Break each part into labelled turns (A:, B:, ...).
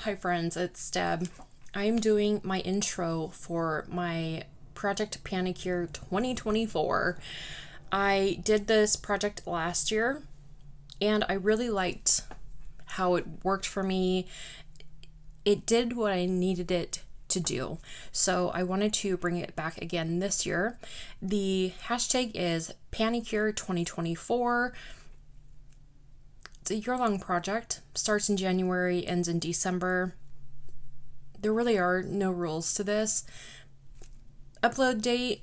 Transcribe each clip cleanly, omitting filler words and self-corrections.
A: Hi friends, it's Deb. I am doing my intro for my project PANicure 2024. I did this project last year and I really liked how it worked for me. It did what I needed it to do. So I wanted to bring it back again this year. The hashtag is PANicure 2024. It's a year-long project, starts in January, ends in December. There really are no rules to this. Upload date,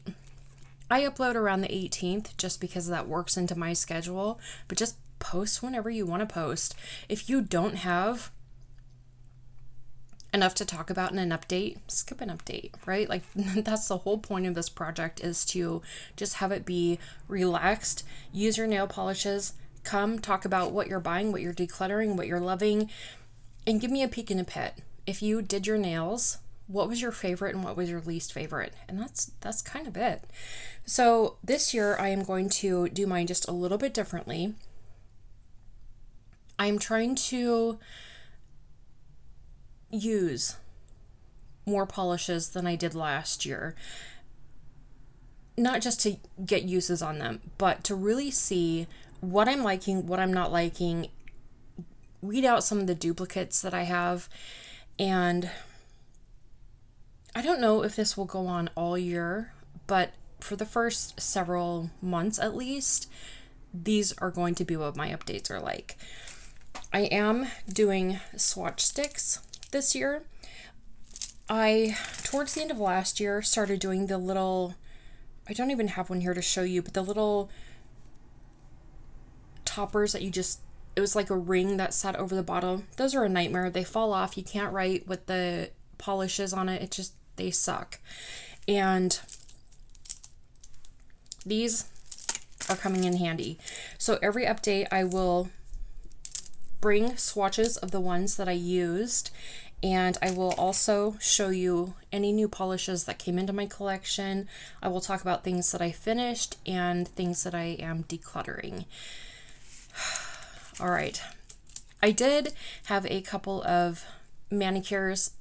A: I upload around the 18th just because that works into my schedule, but just post whenever you want to post. If you don't have enough to talk about in an update, skip an update, right? Like that's the whole point of this project, is to just have it be relaxed. Use your nail polishes, come talk about what you're buying, what you're decluttering, what you're loving, and give me a peek in a pit. If you did your nails, what was your favorite and what was your least favorite? And that's kind of it. So this year I am going to do mine just a little bit differently. I'm trying to use more polishes than I did last year. Not just to get uses on them, but to really see what I'm liking, what I'm not liking, weed out some of the duplicates that I have. And I don't know if this will go on all year, but for the first several months at least, these are going to be what my updates are like. I am doing swatch sticks this year. I, towards the end of last year, started doing the little, I don't even have one here to show you, but the little toppers that it was like a ring that sat over the bottle. Those are a nightmare. They fall off. You can't write with the polishes on it. They suck. And these are coming in handy. So every update I will bring swatches of the ones that I used, and I will also show you any new polishes that came into my collection. I will talk about things that I finished and things that I am decluttering. All right. I did have a couple of manicures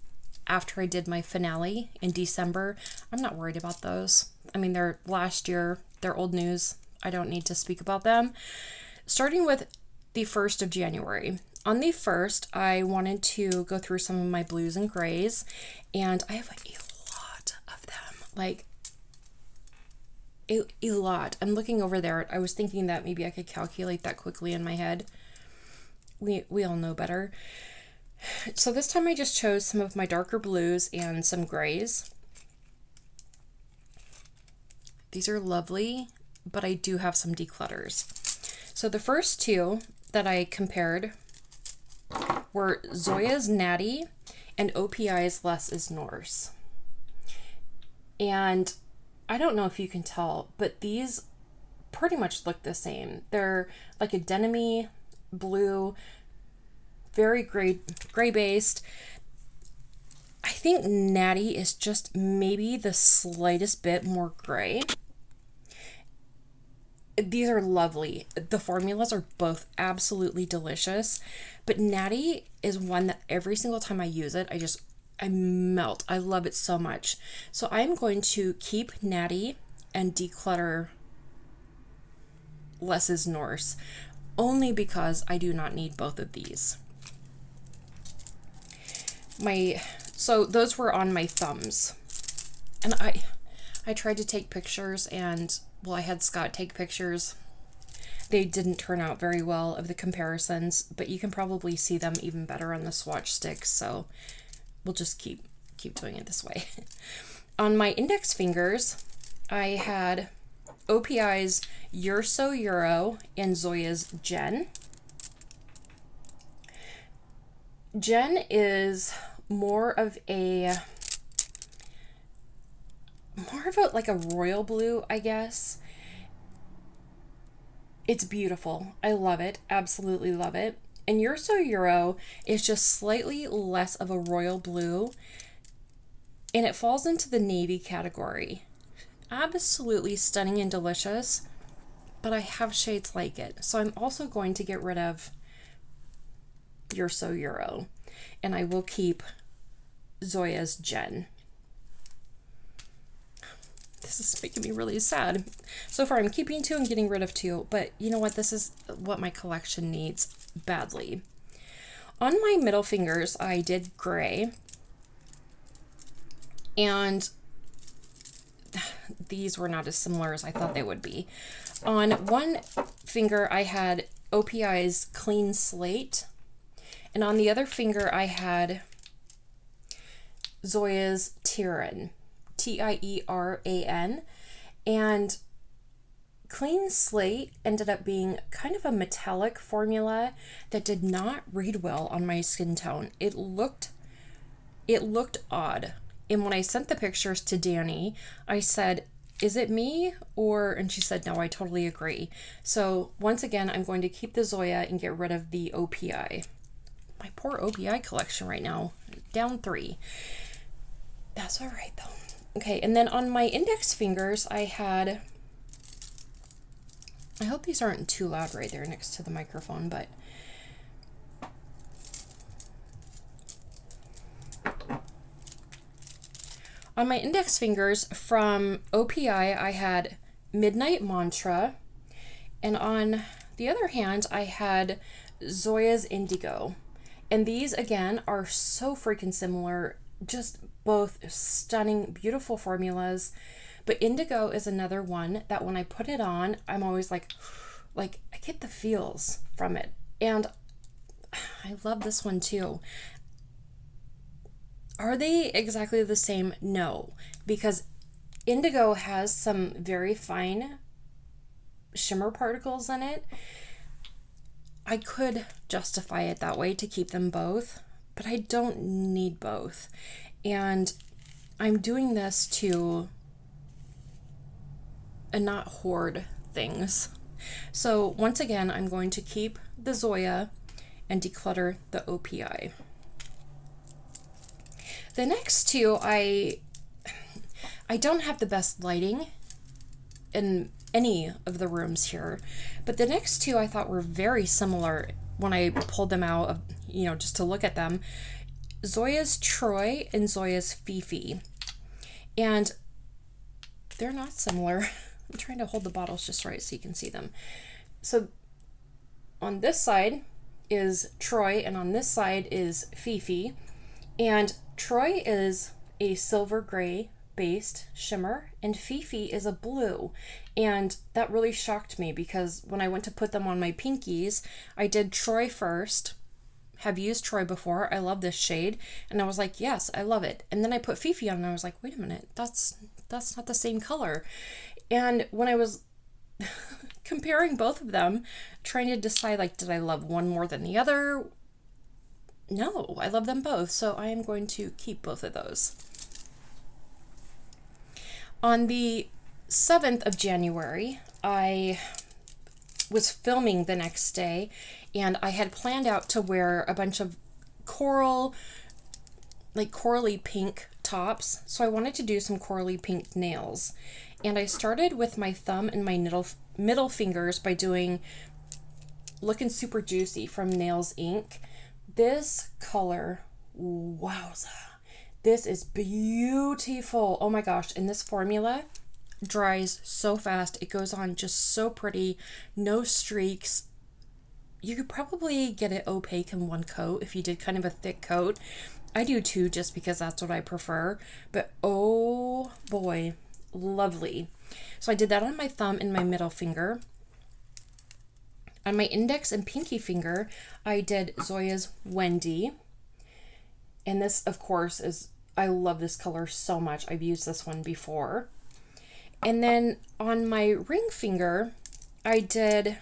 A: after I did my finale in December. I'm not worried about those. I mean, they're last year, they're old news. I don't need to speak about them. Starting with the 1st of January. On the 1st, I wanted to go through some of my blues and grays, and I have a lot of them. Like, a lot. I'm looking over there. I was thinking that maybe I could calculate that quickly in my head. We all know better. So this time I just chose some of my darker blues and some grays. These are lovely, but I do have some declutters. So the first two that I compared were Zoya's Natty and OPI's Less is Norse. And I don't know if you can tell, but these pretty much look the same. They're like a denim-y blue, very gray based. I think Natty is just maybe the slightest bit more gray. These are lovely. The formulas are both absolutely delicious, but Natty is one that every single time I use it, I melt. I love it so much. So I'm going to keep Natty and declutter Less is Norse, only because I do not need both of these. So those were on my thumbs. And I tried to take pictures, and well, I had Scott take pictures. They didn't turn out very well of the comparisons, but you can probably see them even better on the swatch sticks, so we'll just keep doing it this way. On my index fingers, I had OPI's You're So Euro and Zoya's Jen. Jen is more of like a royal blue, I guess. It's beautiful. I love it. Absolutely love it. And You're So Euro is just slightly less of a royal blue, and it falls into the navy category. Absolutely stunning and delicious, but I have shades like it. So I'm also going to get rid of You're So Euro. and I will keep Zoya's Jen. This is making me really sad. So far I'm keeping 2 and getting rid of 2, but you know what? This is what my collection needs badly. On my middle fingers, I did gray, and these were not as similar as I thought they would be. On one finger, I had OPI's Clean Slate, and on the other finger, I had Zoya's Tieran, Tieran, and Clean Slate ended up being kind of a metallic formula that did not read well on my skin tone. It looked odd. And when I sent the pictures to Danny, I said, is it me? And she said, no, I totally agree. So once again, I'm going to keep the Zoya and get rid of the OPI. My poor OPI collection right now, down 3. That's all right though. Okay, and then on my index fingers, I had, I hope these aren't too loud right there next to the microphone, but on my index fingers from OPI, I had Midnight Mantra, and on the other hand, I had Zoya's Indigo. And these, again, are so freaking similar, just both stunning, beautiful formulas. But Indigo is another one that when I put it on, I'm always like I get the feels from it. And I love this one too. Are they exactly the same? No, because Indigo has some very fine shimmer particles in it. I could justify it that way to keep them both, but I don't need both. And I'm doing this to not hoard things. So once again, I'm going to keep the Zoya and declutter the OPI. The next 2, I don't have the best lighting in any of the rooms here, but the next 2 I thought were very similar when I pulled them out of, just to look at them. Zoya's Troy and Zoya's Fifi. And they're not similar. I'm trying to hold the bottles just right so you can see them. So on this side is Troy, and on this side is Fifi. And Troy is a silver gray based shimmer, and Fifi is a blue. And that really shocked me because when I went to put them on my pinkies, I did Troy first. Have used Troy before. I love this shade. And I was like, yes, I love it. And then I put Fifi on and I was like, wait a minute, that's not the same color. And when I was comparing both of them, trying to decide, did I love one more than the other? No, I love them both. So I am going to keep both of those. On the 7th of January, I was filming the next day, and I had planned out to wear a bunch of corally pink tops. So I wanted to do some corally pink nails. And I started with my thumb and my middle fingers by doing Looking Super Juicy from Nails Inc. This color, wowza. This is beautiful. Oh my gosh. And this formula dries so fast. It goes on just so pretty. No streaks. You could probably get it opaque in one coat if you did kind of a thick coat. I do too, just because that's what I prefer. But oh boy, lovely. So I did that on my thumb and my middle finger. On my index and pinky finger, I did Zoya's Wendy. And this, of course, I love this color so much. I've used this one before. And then on my ring finger, I did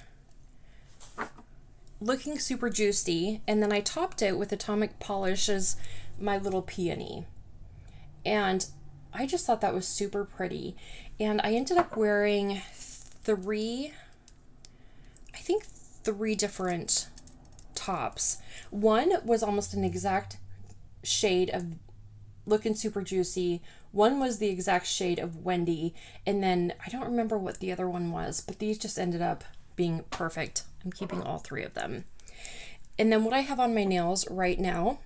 A: Looking Super Juicy, and then I topped it with Atomic Polish's My Little Peony. And I just thought that was super pretty. And I ended up wearing 3 different tops. One was almost an exact shade of Looking Super Juicy. One was the exact shade of Wendy. And then I don't remember what the other one was, but these just ended up being perfect. I'm keeping all 3 of them. And then what I have on my nails right now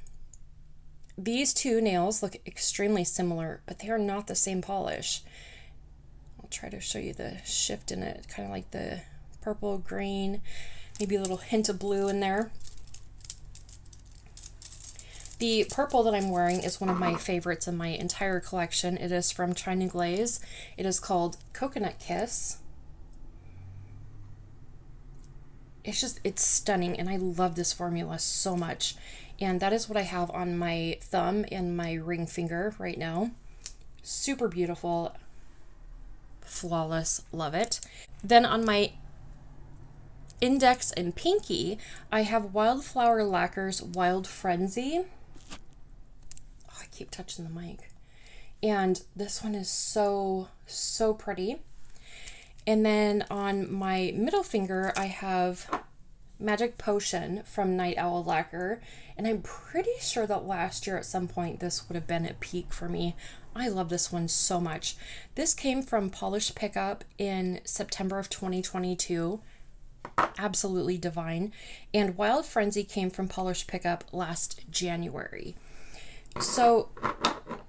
A: These two nails look extremely similar, but they are not the same polish. I'll try to show you the shift in it, kind of like the purple, green, maybe a little hint of blue in there. The purple that I'm wearing is one of my favorites in my entire collection. It is from China Glaze. It is called Coconut Kiss. It's stunning, and I love this formula so much. And that is what I have on my thumb and my ring finger right now. Super beautiful, flawless, love it. Then on my index and pinky, I have Wildflower Lacquer's Wild Frenzy. Oh, I keep touching the mic. And this one is so pretty. And then on my middle finger, I have Magic Potion from Night Owl Lacquer. And I'm pretty sure that last year at some point this would have been a peak for me. I love this one so much. This came from Polish Pickup in September of 2022. Absolutely divine. And Wild Frenzy came from Polish Pickup last January. So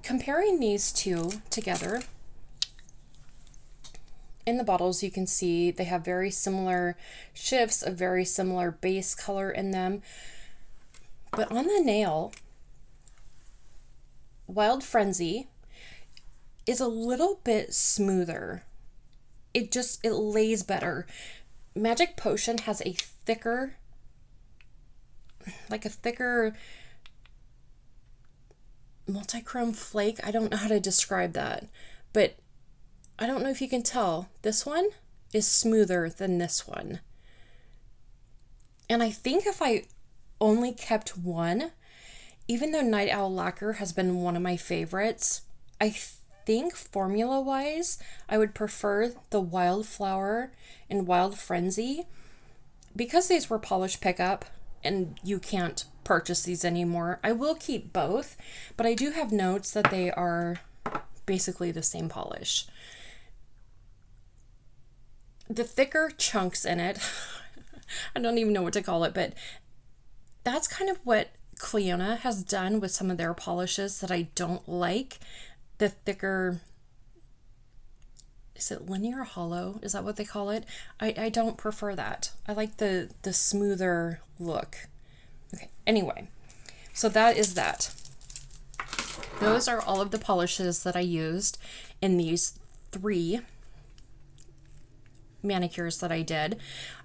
A: comparing these two together, in the bottles, you can see they have very similar shifts, a very similar base color in them. But on the nail, Wild Frenzy is a little bit smoother. It lays better. Magic Potion has a thicker multi-chrome flake. I don't know how to describe that, but I don't know if you can tell, this one is smoother than this one. And I think if I only kept one, even though Night Owl Lacquer has been one of my favorites, I think formula-wise, I would prefer the Wildflower and Wild Frenzy. Because these were Polish Pickup and you can't purchase these anymore, I will keep both, but I do have notes that they are basically the same polish. The thicker chunks in it, I don't even know what to call it, but that's kind of what Cliona has done with some of their polishes that I don't like. The thicker, is it linear hollow? Is that what they call it? I don't prefer that. I like the smoother look. Okay, anyway, so that is that. Those are all of the polishes that I used in these 3 manicures that I did.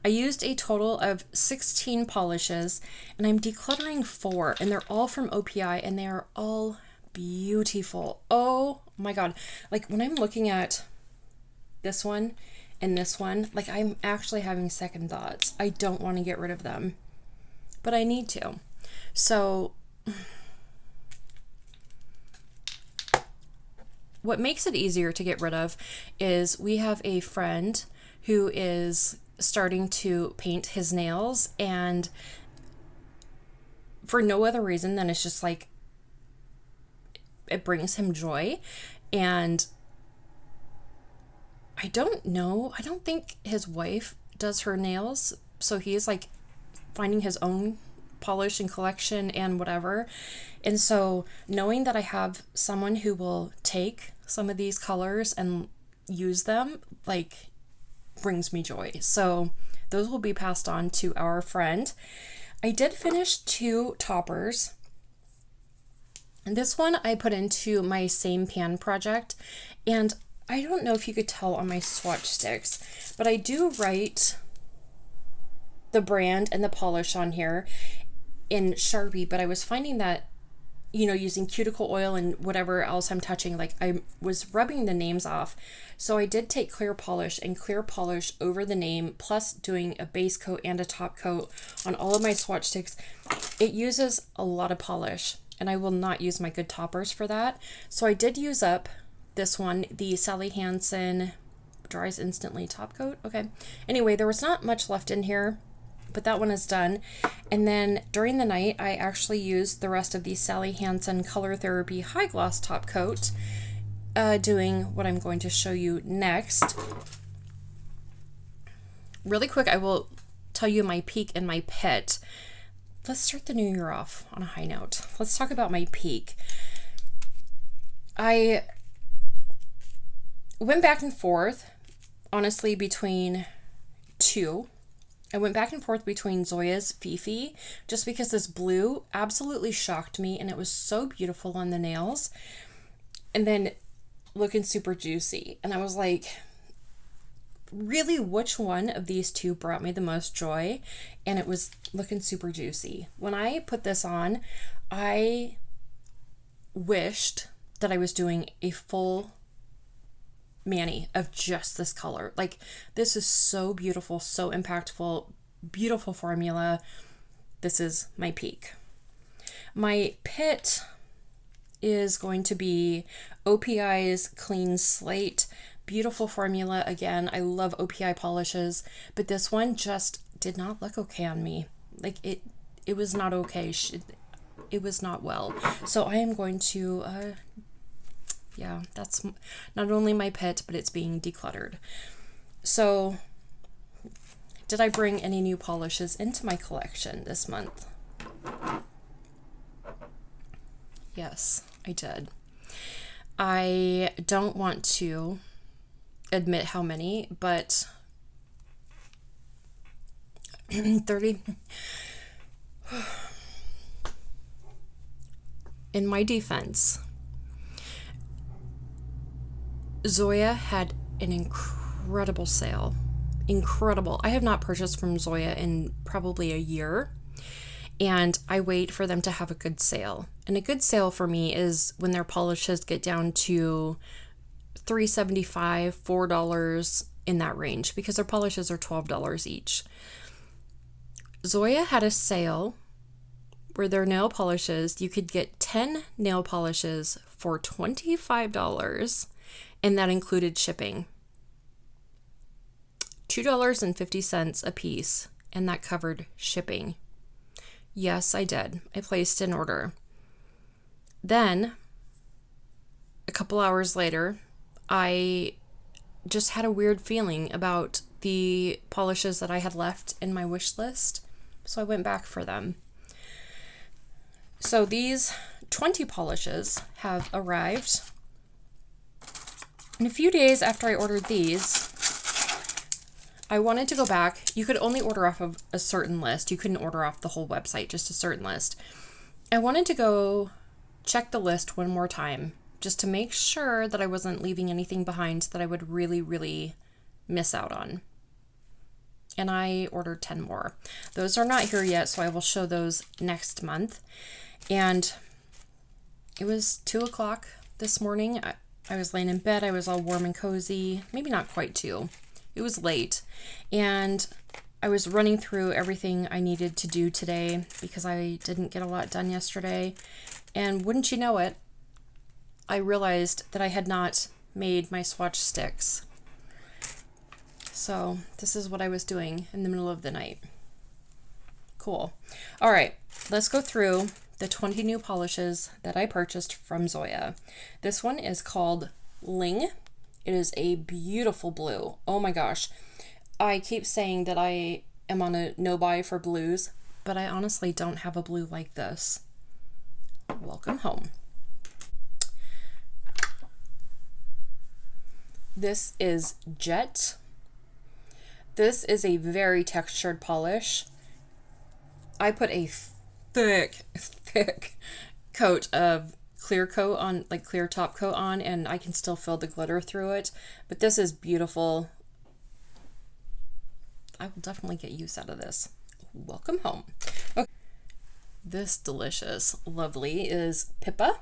A: I used a total of 16 polishes, and I'm decluttering 4, and they're all from OPI, and they are all beautiful. Oh my god, like when I'm looking at this one and this one, like I'm actually having second thoughts. I don't want to get rid of them, but I need to. So what makes it easier to get rid of is we have a friend who is starting to paint his nails, and for no other reason than it's just like it brings him joy. And I don't know, I don't think his wife does her nails, so he's like finding his own polish and collection and whatever. And so knowing that I have someone who will take some of these colors and use them, like, brings me joy. So those will be passed on to our friend. I did finish 2 toppers. And this one I put into my same pan project, and I don't know if you could tell on my swatch sticks, but I do write the brand and the polish on here in Sharpie, but I was finding that, you know, using cuticle oil and whatever else I'm touching, like I was rubbing the names off. So I did take clear polish and clear polish over the name, plus doing a base coat and a top coat on all of my swatch sticks. It uses a lot of polish, and I will not use my good toppers for that. So I did use up this one, the Sally Hansen Dries Instantly top coat. Okay. Anyway, there was not much left in here, but that one is done. And then during the night, I actually used the rest of the Sally Hansen Color Therapy High Gloss top coat, doing what I'm going to show you next. Really quick, I will tell you my peak and my pit. let's start the new year off on a high note. Let's talk about my peak. I went back and forth, honestly, between two. I went back and forth between Zoya's Fifi, just because this blue absolutely shocked me and it was so beautiful on the nails. And then looking super juicy. And I was like, really, which one of these two brought me the most joy? And it was looking super juicy. When I put this on, I wished that I was doing a full mani of just this color. Like, this is so beautiful, so impactful, beautiful formula. This is my peak. My pit is going to be OPI's Clean Slate. Beautiful formula. Again, I love OPI polishes, but this one just did not look okay on me. Like, it was not okay. It was not well. So I am going to yeah, that's not only my pit, but it's being decluttered. So, did I bring any new polishes into my collection this month? Yes, I did. I don't want to admit how many, but 30. In my defense, Zoya had an incredible sale. Incredible. I have not purchased from Zoya in probably a year, and I wait for them to have a good sale. And a good sale for me is when their polishes get down to $3.75, $4 in that range, because their polishes are $12 each. Zoya had a sale where their nail polishes, you could get 10 nail polishes for $25, and that included shipping. $2.50 a piece, and that covered shipping. Yes, I did. I placed an order. Then, a couple hours later, I just had a weird feeling about the polishes that I had left in my wish list, so I went back for them. So these 20 polishes have arrived. And a few days after I ordered these, I wanted to go back. You could only order off of a certain list. You couldn't order off the whole website, just a certain list. I wanted to go check the list one more time, just to make sure that I wasn't leaving anything behind that I would really, really miss out on. And I ordered 10 more. Those are not here yet, so I will show those next month. And it was 2 o'clock this morning. I was laying in bed. I was all warm and cozy. Maybe not quite 2. It was late. And I was running through everything I needed to do today because I didn't get a lot done yesterday. And wouldn't you know it, I realized that I had not made my swatch sticks. So this is what I was doing in the middle of the night. Cool. All right, let's go through the 20 new polishes that I purchased from Zoya. This one is called Ling. It is a beautiful blue. Oh my gosh. I keep saying that I am on a no-buy for blues, but I honestly don't have a blue like this. Welcome home. This is Jet. This is a very textured polish. I put a thick coat of clear coat on, like clear top coat on, and I can still feel the glitter through it. But this is beautiful. I will definitely get use out of this. Welcome home. Okay. This delicious, lovely is Pippa.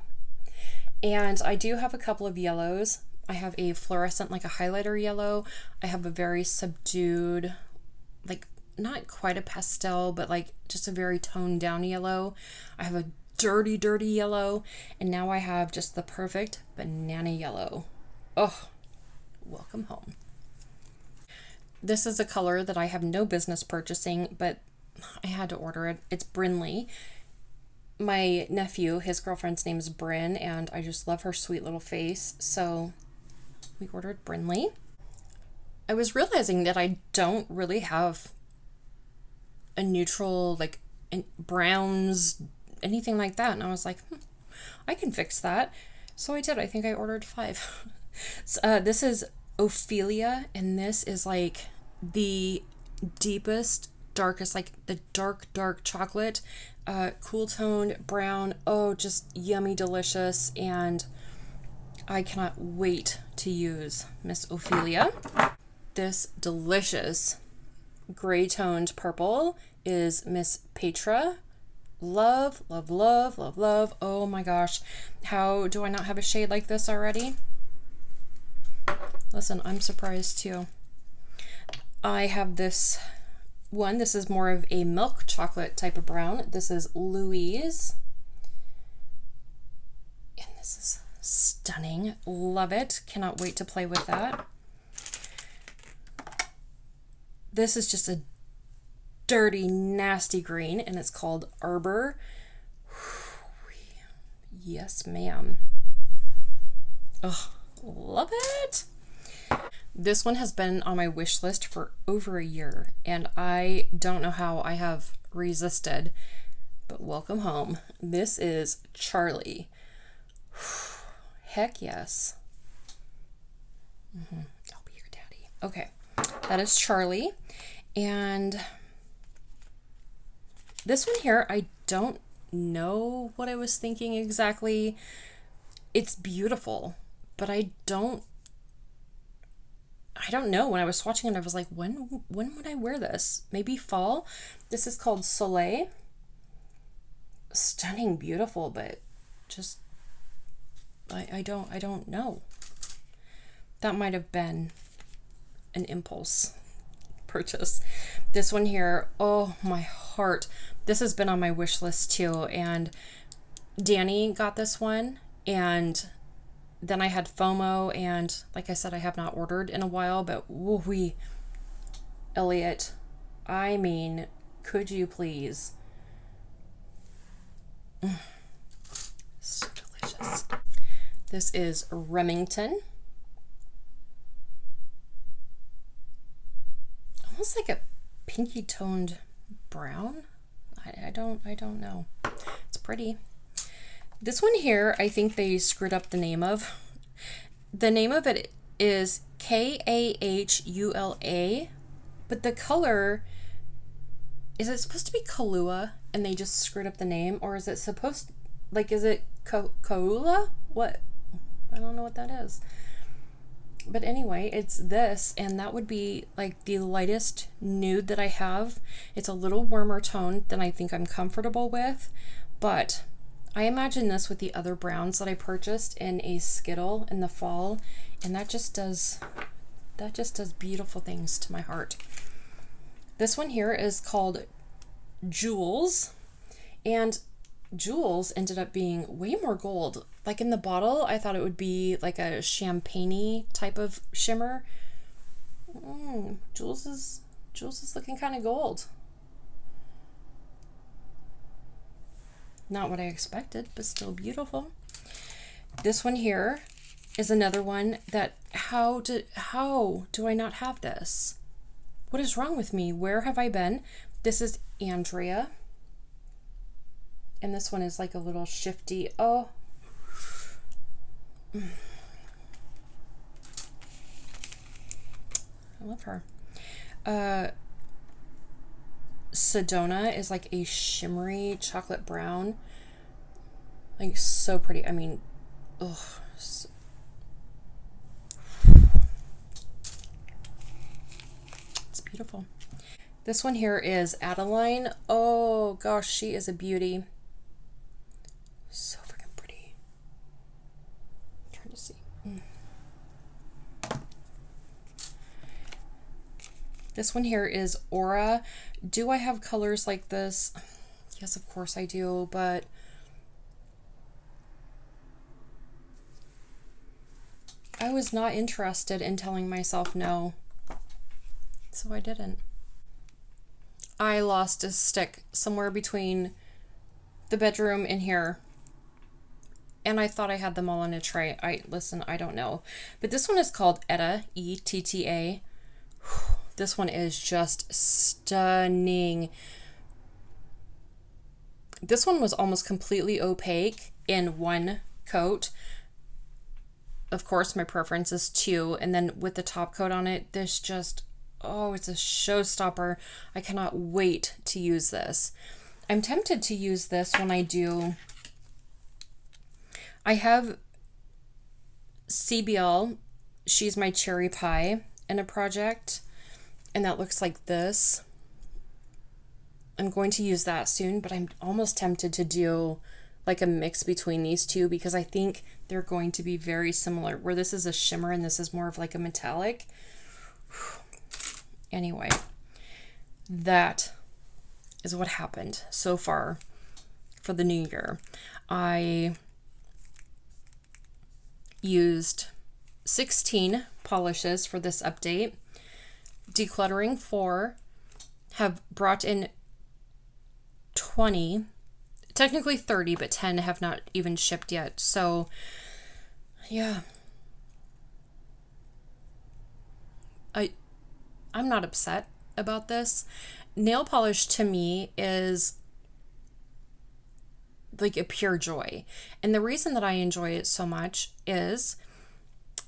A: And I do have a couple of yellows. I have a fluorescent, like a highlighter yellow. I have a very subdued, like not quite a pastel, but like just a very toned down yellow. I have a dirty yellow. And now I have just the perfect banana yellow. Oh, welcome home. This is a color that I have no business purchasing, but I had to order it. It's Brinley. My nephew, his girlfriend's name is Bryn, and I just love her sweet little face. So we ordered Brinley. I was realizing that I don't really have a neutral, like browns, anything like that. And I was like, I can fix that. So I did. I think I ordered 5. This is Ophelia, and this is like the deepest, darkest, like the dark chocolate, cool toned brown. Oh, just yummy, delicious. And I cannot wait to use Miss Ophelia. This delicious gray toned purple is Miss Petra. Love, love, love, love, love. Oh my gosh. How do I not have a shade like this already? Listen, I'm surprised too. I have this one. This is more of a milk chocolate type of brown. This is Louise. And this is stunning. Love it. Cannot wait to play with that. This is just a dirty, nasty green, and it's called Arbor. Yes, ma'am. Oh, love it. This one has been on my wish list for over a year, and I don't know how I have resisted, but welcome home. This is Charlie. Heck yes. I'll be your daddy. Okay, that is Charlie. And this one here, I don't know what I was thinking exactly. It's beautiful, but I don't know. When I was swatching it, I was like, when would I wear this? Maybe fall? This is called Soleil. Stunning, beautiful, but just I don't know. That might have been an impulse purchase. This one here, oh my heart. This has been on my wish list too, and Danny got this one, and then I had FOMO, and like I said, I have not ordered in a while, but woo-wee, Elliot, I mean, could you please? So delicious. This is Remington. Almost like a pinky toned brown. I don't know. It's pretty. This one here, I think they screwed up the name of. The name of it is Kahula, but the color, is it supposed to be Kahlua and they just screwed up the name? Or is it supposed, like, is it Kahula? What? I don't know what that is. But anyway, it's this, and that would be like the lightest nude that I have. It's a little warmer tone than I think I'm comfortable with, but I imagine this with the other browns that I purchased in a Skittle in the fall, and that just does beautiful things to my heart. This one here is called Jewels, and Jewels ended up being way more gold. Like in the bottle, I thought it would be like a champagne-y type of shimmer. Jewels is looking kind of gold. Not what I expected, but still beautiful. This one here is another one that how do I not have this? What is wrong with me? Where have I been? This is Andrea. And this one is like a little shifty. Oh. I love her. Sedona is like a shimmery chocolate brown. Like so pretty. I mean, ugh. It's beautiful. This one here is Adeline. Oh gosh, she is a beauty. So freaking pretty. I'm trying to see. This one here is Aura. Do I have colors like this? Yes, of course I do, but I was not interested in telling myself no, so I didn't. I lost a stick somewhere between the bedroom and here, and I thought I had them all in a tray. Listen, I don't know. But this one is called Etta, E-T-T-A. This one is just stunning. This one was almost completely opaque in one coat. Of course, my preference is 2. And then with the top coat on it, this just, oh, it's a showstopper. I cannot wait to use this. I'm tempted to use this when I do, I have CBL, She's My Cherry Pie in a project, and that looks like this. I'm going to use that soon, but I'm almost tempted to do like a mix between these two because I think they're going to be very similar, where this is a shimmer and this is more of like a metallic. Anyway, that is what happened so far for the new year. I used 16 polishes for this update. Decluttering 4 have brought in 20, technically 30, but 10 have not even shipped yet. So yeah, I'm not upset about this. Nail polish to me is like a pure joy. And the reason that I enjoy it so much is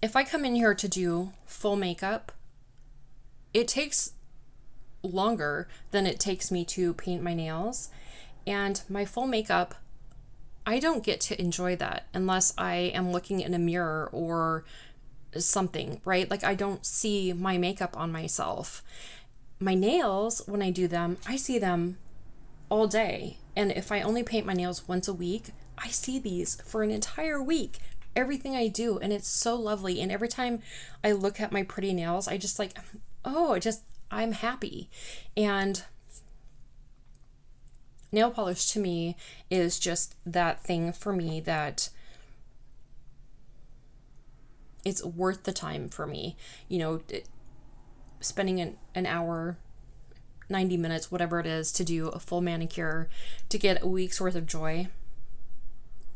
A: if I come in here to do full makeup, it takes longer than it takes me to paint my nails. And my full makeup, I don't get to enjoy that unless I am looking in a mirror or something, right? Like I don't see my makeup on myself. My nails, when I do them, I see them all day. And if I only paint my nails once a week, I see these for an entire week, everything I do. And it's so lovely. And every time I look at my pretty nails, I just like, oh, I'm happy. And nail polish to me is just that thing for me that it's worth the time for me. You know, spending an hour, 90 minutes, whatever it is, to do a full manicure, to get a week's worth of joy.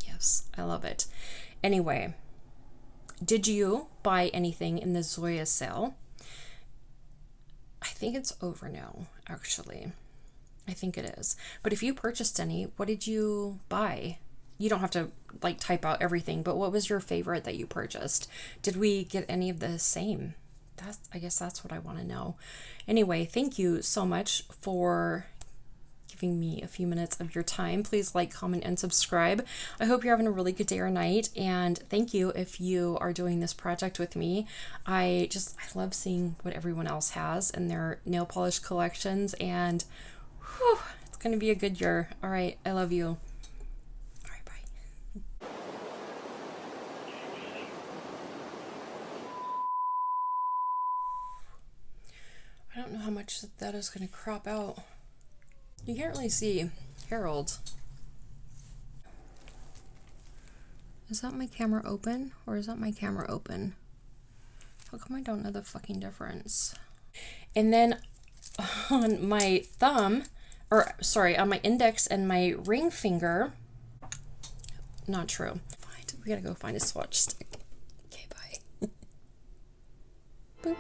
A: Yes, I love it. Anyway, did you buy anything in the Zoya sale? I think it's over now, actually. I think it is. But if you purchased any, what did you buy? You don't have to like type out everything, but what was your favorite that you purchased? Did we get any of the same? I guess that's what I want to know. Anyway, thank you so much for giving me a few minutes of your time. Please like, comment, and subscribe. I hope you're having a really good day or night, and thank you if you are doing this project with me. I love seeing what everyone else has in their nail polish collections, and whew, it's going to be a good year. All right, I love you. All right, bye. I don't know how much that is going to crop out. You can't really see Harold. Is that my camera open or is that my camera open? How come I don't know the fucking difference? And then on my thumb, or sorry, on my index and my ring finger, not true. We gotta go find a swatch stick. Okay, bye. Boop.